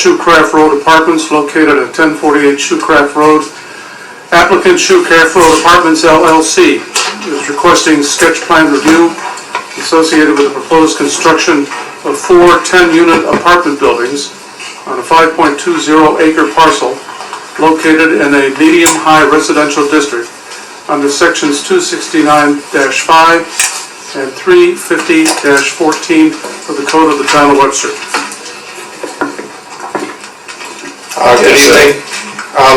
Shoecraft Road Apartments located at 1048 Shoecraft Road. Applicant Shoecraft Road Apartments LLC is requesting sketch plan review associated with the proposed construction of 4 10-unit apartment buildings on a 5.20-acre parcel located in a medium-high residential district under sections 269-5 and 350-14 of the Code of the Town of Webster. Good evening.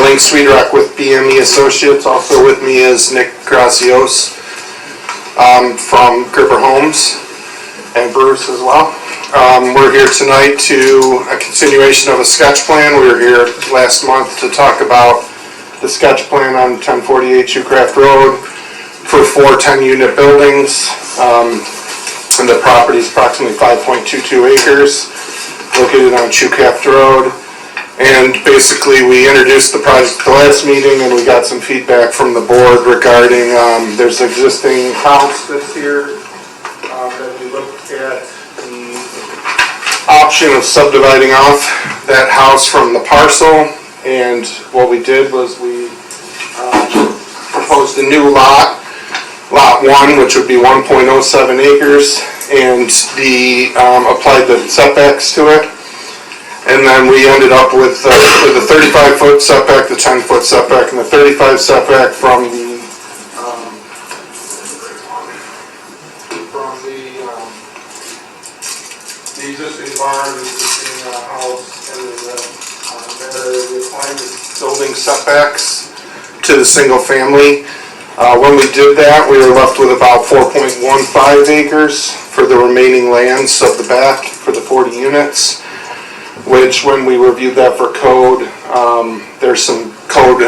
Link Sweetrock with BME Associates. Also with me is Nick Gracios from Gerber Homes and Bruce as well. We're here tonight to a continuation of a sketch plan. We were here last month to talk about the sketch plan on 1048 Shoecraft Road for 4 10-unit buildings. And the property is approximately 5.22 acres located on Shoecraft Road. And basically we introduced the project at the last meeting and we got some feedback from the board regarding there's an existing house that's here that we looked at the option of subdividing off that house from the parcel. And what we did was we proposed a new lot 1, which would be 1.07 acres, and applied the setbacks to it. And then we ended up with the 35-foot setback, the 10-foot setback, and the 35 setback from the existing barn, the existing house, and then we applied the building setbacks to the single family. When we did that, we were left with about 4.15 acres for the remaining lands of the back for the 40 units. Which, when we reviewed that for code, there's some code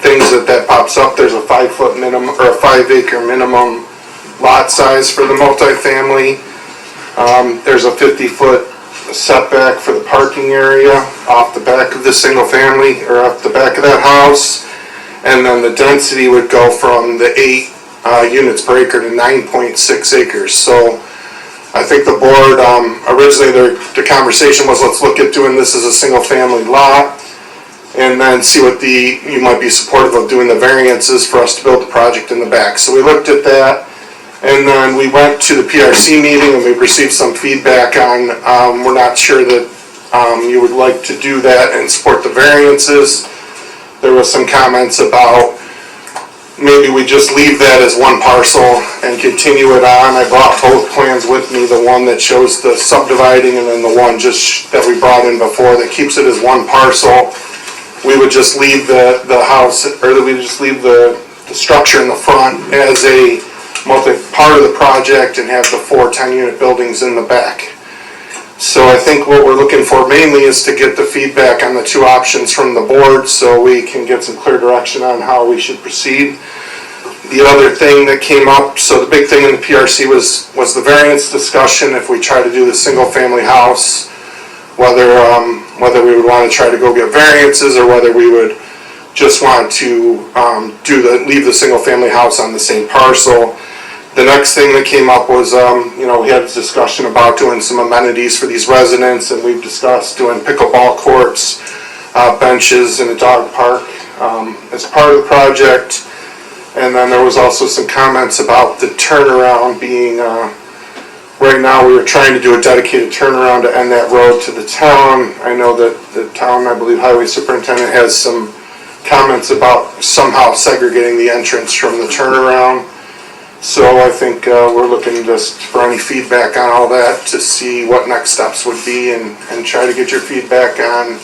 things that pops up. There's a 5-foot minimum or a 5-acre minimum lot size for the multifamily. There's a 50-foot setback for the parking area off the back of the single family or off the back of that house, and then the density would go from the 8 units per acre to 9.6 acres. So I think the board, originally the conversation was, let's look at doing this as a single family lot and then see what you might be supportive of doing the variances for us to build the project in the back. So we looked at that, and then we went to the PRC meeting and we received some feedback on, we're not sure that you would like to do that and support the variances. There was some comments about maybe we just leave that as one parcel and continue it on. I brought both plans with me, the one that shows the subdividing and then the one just that we brought in before that keeps it as one parcel. We would just leave the house, or we would just leave the structure in the front as a part of the project and have the 4 10-unit buildings in the back. So I think what we're looking for mainly is to get the feedback on the 2 options from the board so we can get some clear direction on how we should proceed. The other thing that came up, so the big thing in the PRC was the variance discussion. If we try to do the single family house, whether we would want to try to go get variances or whether we would just want to leave the single family house on the same parcel. The next thing that came up was, we had a discussion about doing some amenities for these residents, and we've discussed doing pickleball courts, benches, and a dog park as part of the project. And then there was also some comments about the turnaround being, right now we were trying to do a dedicated turnaround to end that road to the town. I know that the town, I believe Highway Superintendent has some comments about somehow segregating the entrance from the turnaround. So I think we're looking just for any feedback on all that to see what next steps would be and try to get your feedback on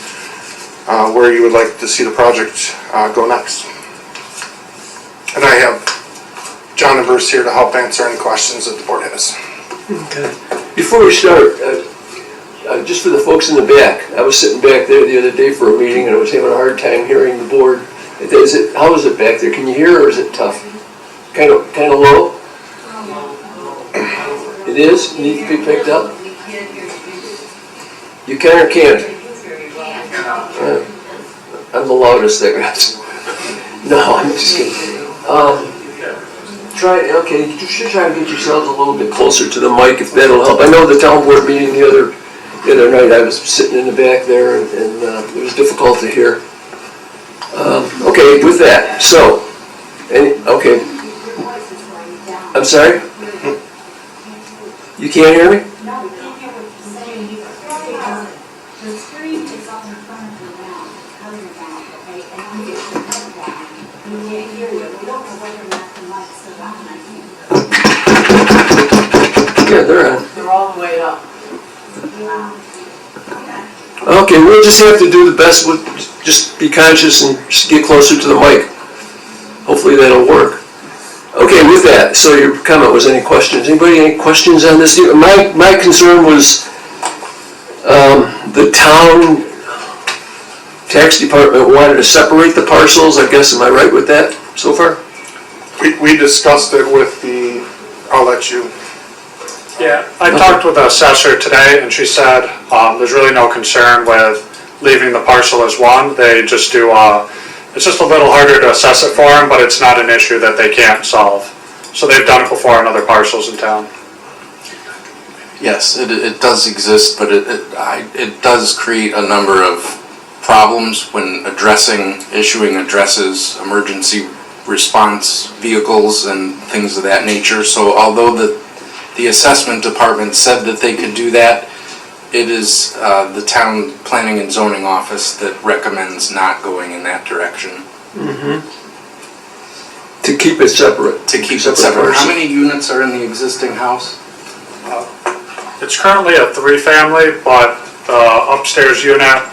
where you would like to see the project go next. And I have John and Bruce here to help answer any questions that the board has. Okay. Before we start, just for the folks in the back, I was sitting back there the other day for a meeting and I was having a hard time hearing the board. How is it back there? Can you hear or is it tough? Kind of low? It is? Need to be picked up? You can or can't? I'm the loudest there. No, I'm just kidding. You should try to get yourselves a little bit closer to the mic if that'll help. I know the town board meeting the the other night, I was sitting in the back there, and it was difficult to hear. Okay, with that, so, okay. I'm sorry? You can't hear me? No, we can't hear what you're saying. The screen is up in front of you now, cover your mouth, okay? And when you get your head down, we can't hear you. We don't know whether or not the mic's still on, I can't. Yeah, they're on. They're all the way up. Okay, we'll just have to do the best, we'll just be conscious and just get closer to the mic. Hopefully that'll work. Okay, with that, so your comment was any questions? Anybody, any questions on this? My concern was the town tax department wanted to separate the parcels, I guess, am I right with that so far? We discussed it with I'll let you. Yeah, I talked with the assessor today, and she said there's really no concern with leaving the parcel as one. They just do, it's just a little harder to assess it for them, but it's not an issue that they can't solve. So they've done it before on other parcels in town. Yes, it does exist, but it does create a number of problems when issuing addresses, emergency response vehicles, and things of that nature. So although the assessment department said that they could do that, it is the town planning and zoning office that recommends not going in that direction. Mm-hmm. To keep it separate. To keep it separate. How many units are in the existing house? It's currently a 3-family, but the upstairs unit,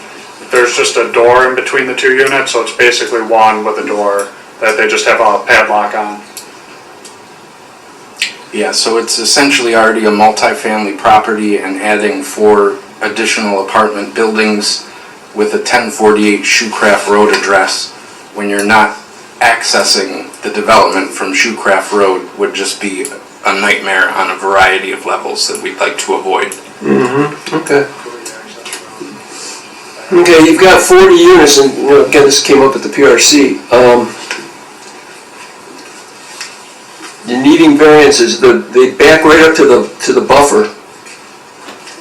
there's just a door in between the 2 units, so it's basically one with a door that they just have a padlock on. Yeah, so it's essentially already a multi-family property, and adding 4 additional apartment buildings with a 1048 Shoecraft Road address when you're not accessing the development from Shoecraft Road would just be a nightmare on a variety of levels that we'd like to avoid. Mm-hmm. Okay. Okay, you've got 40 units, and again, this came up at the PRC. You're needing variances. They back right up to the buffer.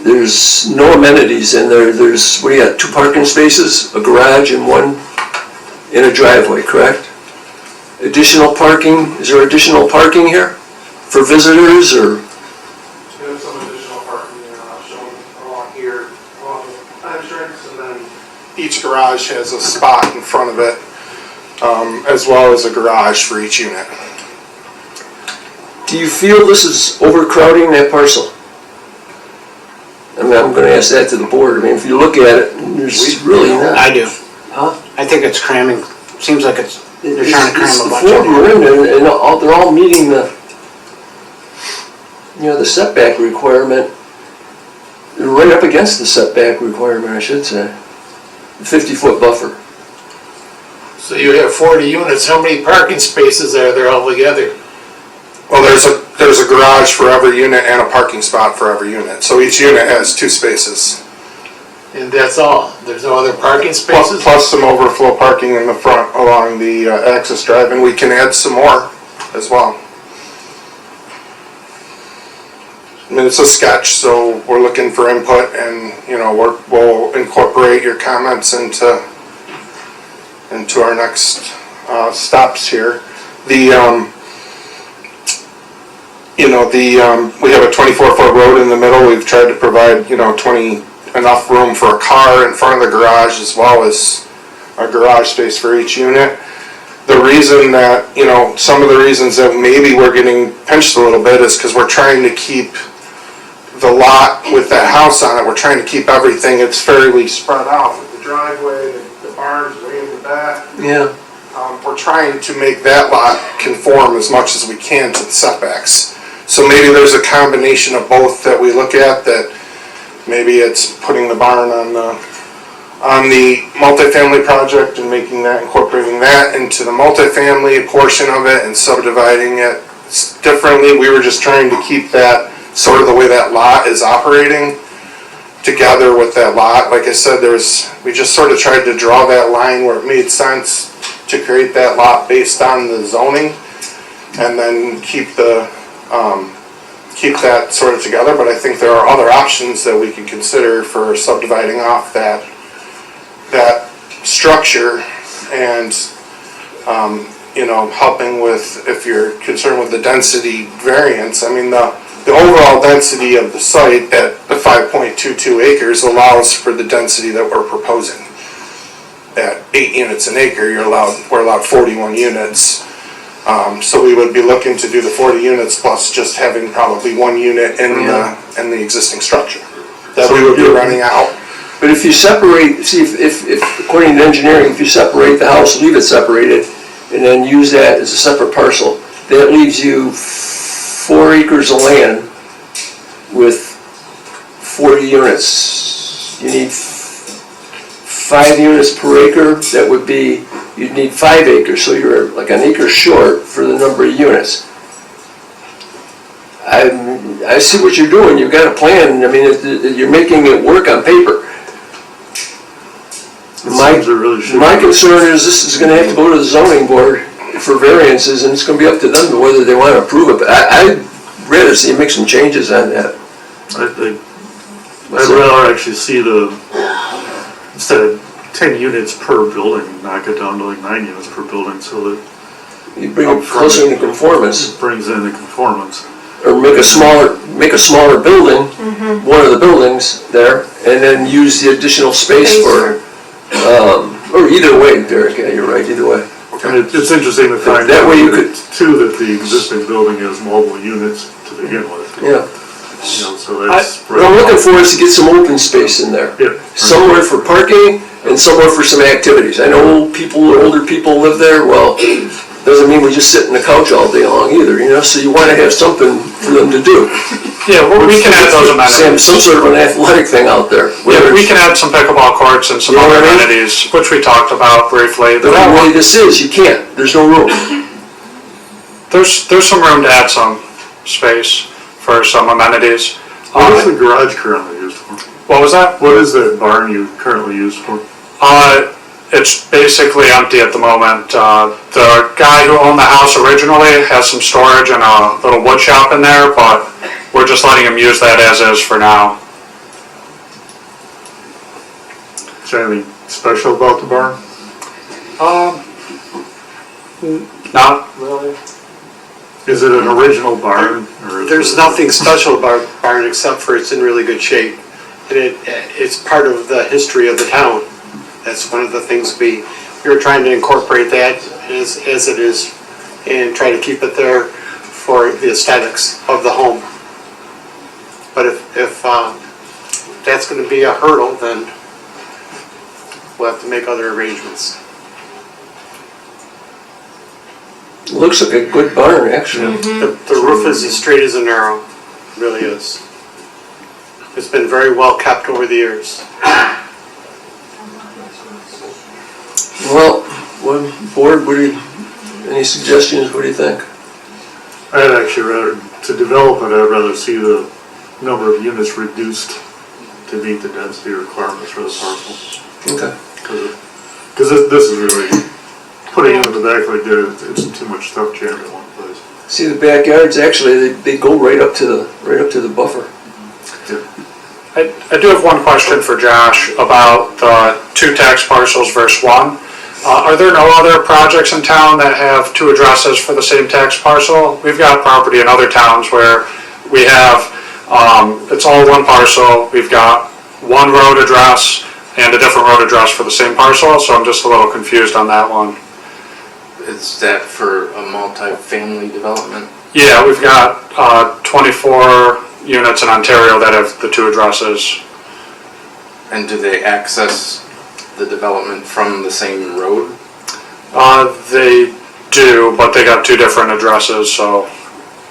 There's no amenities, and there's what do you got? 2 parking spaces, a garage, and 1 in a driveway. Correct? Additional parking. Is there additional parking here for visitors, or? There's some additional parking shown along here, along the entrance, and then each garage has a spot in front of it, as well as a garage for each unit. Do you feel this is overcrowding that parcel? I mean, I'm going to ask that to the board. I mean, if you look at it, there's really not. I do. Huh? I think it's cramming. Seems like they're trying to cram a bunch The of 4 you're in there, and they're all meeting the setback requirement. They're right up against the setback requirement, I should say. The 50-foot buffer. So you have 40 units, how many parking spaces are there altogether? Well, there's a garage for every unit and a parking spot for every unit. So each unit has 2 spaces. And that's all? There's no other parking spaces? Plus some overflow parking in the front along the access drive, and we can add some more as well. I mean, it's a sketch, so we're looking for input, and we'll incorporate your comments into our next stops here. We have a 24-foot road in the middle. We've tried to provide, enough room for a car in front of the garage, as well as a garage space for each unit. The reason that, some of the reasons that maybe we're getting pinched a little bit is because we're trying to keep the lot with that house on it. We're trying to keep everything, it's fairly spread out with the driveway, the barns way in the back. Yeah. We're trying to make that lot conform as much as we can to the setbacks. So maybe there's a combination of both that we look at, that maybe it's putting the barn on the multifamily project and incorporating that into the multifamily portion of it and subdividing it differently. We were just trying to keep that sort of the way that lot is operating together with that lot. Like I said, we just sort of tried to draw that line where it made sense to create that lot based on the zoning, and then keep the keep that sort of together, but I think there are other options that we could consider for subdividing off that structure and, helping with, if you're concerned with the density variance, I mean, the overall density of the site at the 5.22 acres allows for the density that we're proposing. At 8 units an acre, we're allowed 41 units. So we would be looking to do the 40 units plus just having probably 1 unit in the existing structure that we would be running out. But if you separate, see if according to engineering, if you separate the house, leave it separated, and then use that as a separate parcel, that leaves you 4 acres of land with 40 units. You need 5 units per acre. That would be, you'd need 5 acres, so you're like an acre short for the number of units. I see what you're doing. You've got a plan. I mean, you're making it work on paper. My concern is this is going to have to go to the zoning board for variances, and it's going to be up to them whether they want to approve it. But I'd rather see you make some changes on that. I'd rather actually see instead of 10 units per building, knock it down to like 9 units per building, so that you bring it closer into conformance. it brings in the conformance. Or make a smaller building, one of the buildings there, and then use the additional space for, or either way, Derek, yeah, you're right, either way. And it's interesting to find That out way you could- too that the existing building has multiple units to begin with. Yeah. So that's. What I'm looking for is to get some open space in there. Yeah. Somewhere for parking and somewhere for some activities. I know older people live there, well, doesn't mean we just sit on the couch all day long either, so you want to have something for them to do. Yeah, well, we can add those amenities. Some sort of an athletic thing out there. Yeah, we can add some pickleball courts and some You know other what I mean? amenities, which we talked about briefly. The way this is, you can't, there's no room. There's some room to add some space for some amenities. What is the garage currently used for? What was that? What is the barn you currently used for? It's basically empty at the moment. The guy who owned the house originally has some storage and a little wood shop in there, but we're just letting him use that as is for now. Is there anything special about the barn? Not really. Is it an original barn? Or is There's it- nothing special about barn except for it's in really good shape. And it's part of the history of the town. That's one of the things we were trying to incorporate that as it is and try to keep it there for the aesthetics of the home. But if that's going to be a hurdle, then we'll have to make other arrangements. Looks like a good barn, actually. The roof is as straight as an arrow, it really is. It's been very well kept over the years. Well, board, any suggestions, what do you think? I'd actually rather, to develop it, I'd rather see the number of units reduced to meet the density requirements for the parcel. Okay. Because this is really, putting it in the back like that, it's too much stuff jammed in one place. See, the backyards, actually, they go right up to the buffer. I do have one question for Josh about the 2 tax parcels versus 1. Are there no other projects in town that have 2 addresses for the same tax parcel? We've got property in other towns where we have, it's all 1 parcel, we've got 1 road address and a different road address for the same parcel, so I'm just a little confused on that one. Is that for a multi-family development? Yeah, we've got 24 units in Ontario that have the 2 addresses. And do they access the development from the same road? They do, but they got 2 different addresses, so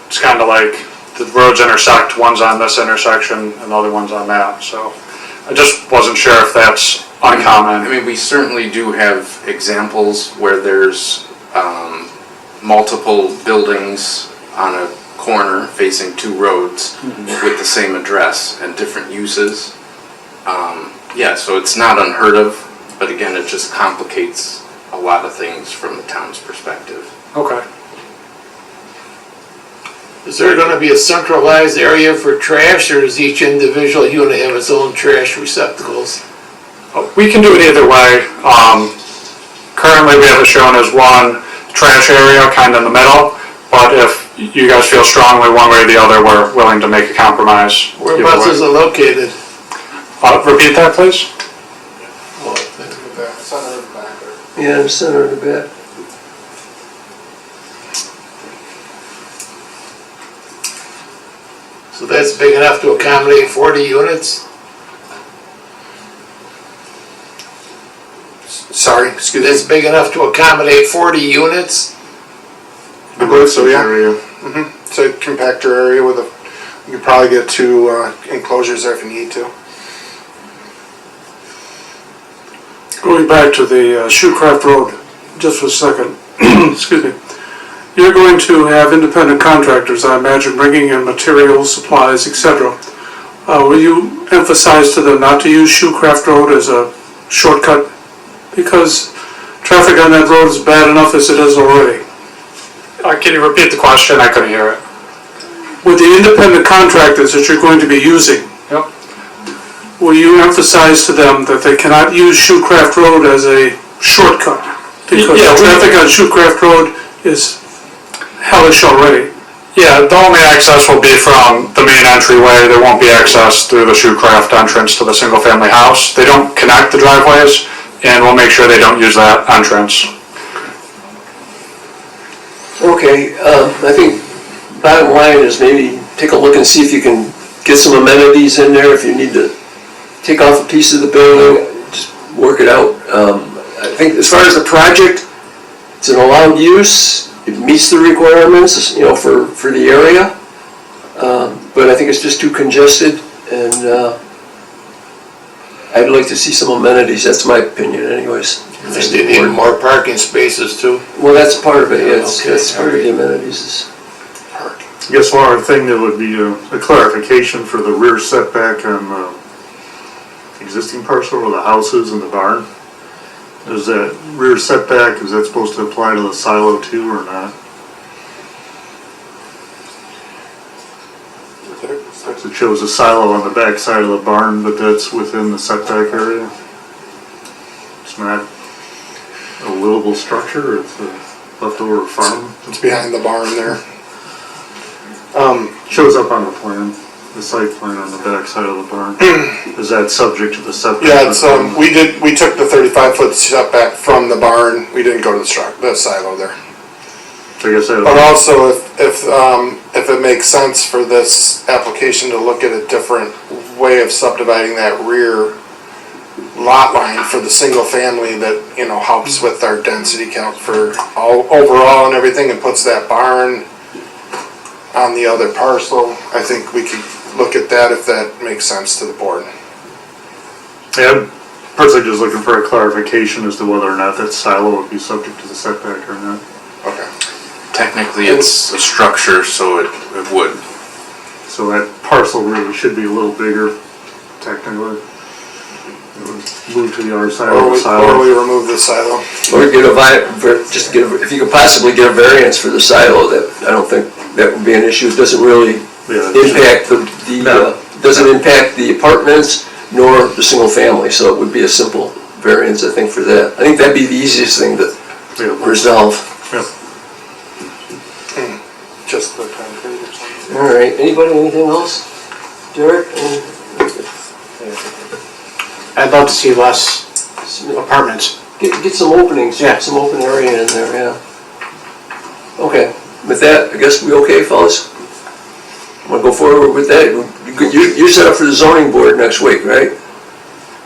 it's kind of like the roads intersect, one's on this intersection and the other one's on that, so I just wasn't sure if that's uncommon. I mean, we certainly do have examples where there's multiple buildings on a corner facing 2 roads with the same address and different uses. Yeah, so it's not unheard of, but again, it just complicates a lot of things from the town's perspective. Okay. Is there gonna be a centralized area for trash, or does each individual unit have its own trash receptacles? We can do it either way. Currently, we have it shown as one trash area, kind of in the middle, but if you guys feel strongly one way or the other, we're willing to make a compromise. either Whereabouts way. is it located? Repeat that, please? Center and back there. Yeah, in the center of the back. So that's big enough to accommodate 40 units? Sorry, excuse me. That's big enough to accommodate 40 units? I believe so, yeah. Area. It's a compactor area with a, you could probably get 2 enclosures there if you need to. Going back to the Shoecraft Road, just for a second, excuse me. You're going to have independent contractors, I imagine, bringing in materials, supplies, etc. Will you emphasize to them not to use Shoecraft Road as a shortcut? Because traffic on that road is bad enough as it is already. Can you repeat the question? I couldn't hear it. With the independent contractors that you're going to be using, Yep. will you emphasize to them that they cannot use Shoecraft Road as a shortcut? Because Yeah, traffic on Shoecraft Road is hellish already. Yeah, the only access will be from the main entryway. There won't be access through the Shoecraft entrance to the single-family house. They don't connect the driveways, and we'll make sure they don't use that entrance. Okay, I think bottom line is maybe take a look and see if you can get some amenities in there. If you need to take off a piece of the building, just work it out. I think as far as the project, it's an allowed use. It meets the requirements, for the area. But I think it's just too congested, and I'd like to see some amenities. That's my opinion anyways. I think they need more parking spaces too. Well, that's part of it, yeah, Okay. that's part of the amenities. I guess one other thing that would be a clarification for the rear setback on the existing parcel where the house is and the barn. Is that rear setback, is that supposed to apply to the silo too or not? It shows a silo on the back side of the barn, but that's within the setback area. It's not a livable structure, it's a leftover farm. It's behind the barn there. Shows up on the plan, the site plan on the back side of the barn. Is that subject to the setback? Yeah, it's, we took the 35-foot setback from the barn. We didn't go to the silo there. I guess that. But also, if it makes sense for this application to look at a different way of subdividing that rear lot line for the single family that, helps with our density count for overall and everything, and puts that barn on the other parcel, I think we could look at that if that makes sense to the board. Yeah, I'm personally just looking for a clarification as to whether or not that silo would be subject to the setback or not. Okay. Technically, it's a structure, so it would. So that parcel really should be a little bigger, technically. It would move to the other side of the Or silo. we remove the silo. Or get if you could possibly get a variance for the silo, that, I don't think that would be an issue. It doesn't really Yeah, impact doesn't impact the apartments nor the single family, so it would be a simple variance, I think, for that. I think that'd be the easiest thing to yeah, resolve. yeah. Just the concrete or something. All right, anybody, anything else? Derek? I'd love to see less apartments. Get some openings, Yeah. some open area in there, yeah. Okay, with that, I guess we okay, fellas? Want to go forward with that? You're set up for the zoning board next week, right?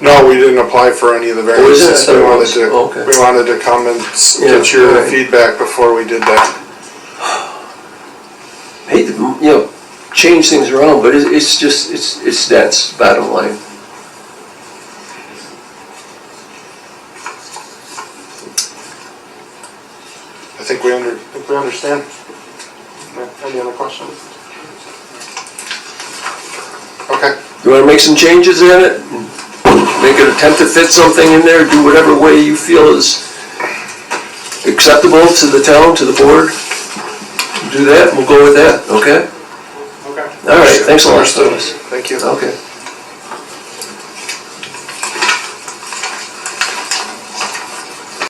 No, we didn't apply for any of the Oh, is it? variances. We wanted to, Okay. we wanted to come and Yeah, get your right. feedback before we did that. I hate to, change things around, but it's just, it's dense, bottom line. I think we understand. Any other questions? Okay. You want to make some changes in it? Make an attempt to fit something in there, do whatever way you feel is acceptable to the town, to the board? do that, we'll go with that, okay? Okay. All right, thanks a lot, Thomas. Thank you. Okay.